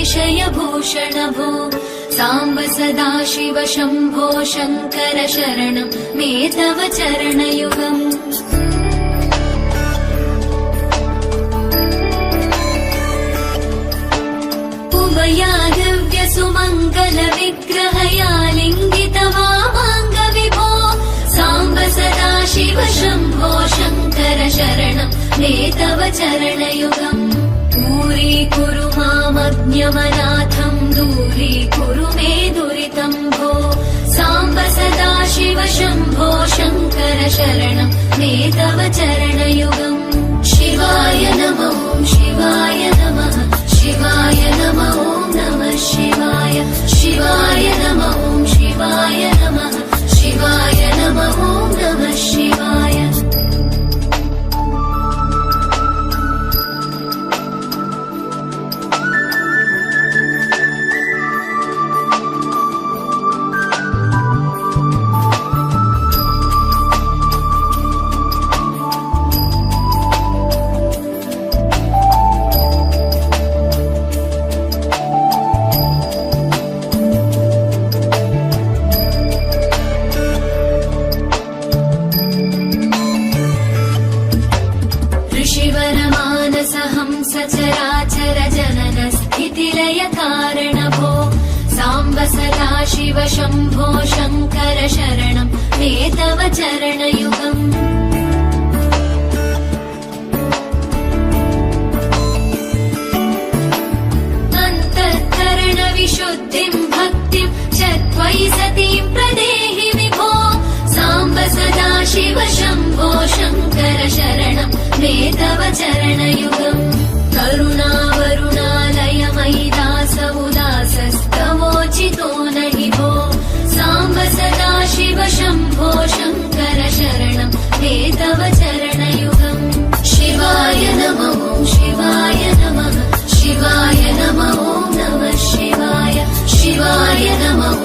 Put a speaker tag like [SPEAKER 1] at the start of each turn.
[SPEAKER 1] विषयभूषण भो साम्ब सदाशिव शम्भो शङ्कर शरणं मे तव चरणयुगम् सुमङ्गल विग्रहया लिङ्गित वामाङ्ग विभो साम्ब सदाशिव शम्भो शङ्कर शरणं मे तव चरणयुगम् दूरीकुरु मामज्ञमनाथं दूरीकुरु मे दुरितं भो साम्ब सदाशिव शम्भो शङ्कर शरणं मे तव चरणयुगम् शिवाय नमः शिवाय नमः शिवाय नमः नमः शिवाय शिवाय नमः शिवाय नमः शिवाय नमः नमः शिवाय सचराचर जनन स्थितिलय कारण भो साम्ब सदाशिव शम्भो शङ्कर शरणं मे तव चरणयुगम् अन्तःकरण विशुद्धिं भक्तिं च त्वयि सतीं प्रदेहि विभो साम्ब सदाशिव शम्भो शङ्कर शरणं मे तव चरणयुगम् करुणावरुणालय मयि दास उदासस्तवोचितो नहि भो साम्ब सदाशिव शम्भो शङ्कर शरणं मे तव चरणयुगम् शिवाय नमः शिवाय नमः शिवाय नमः नमः शिवाय शिवाय नमः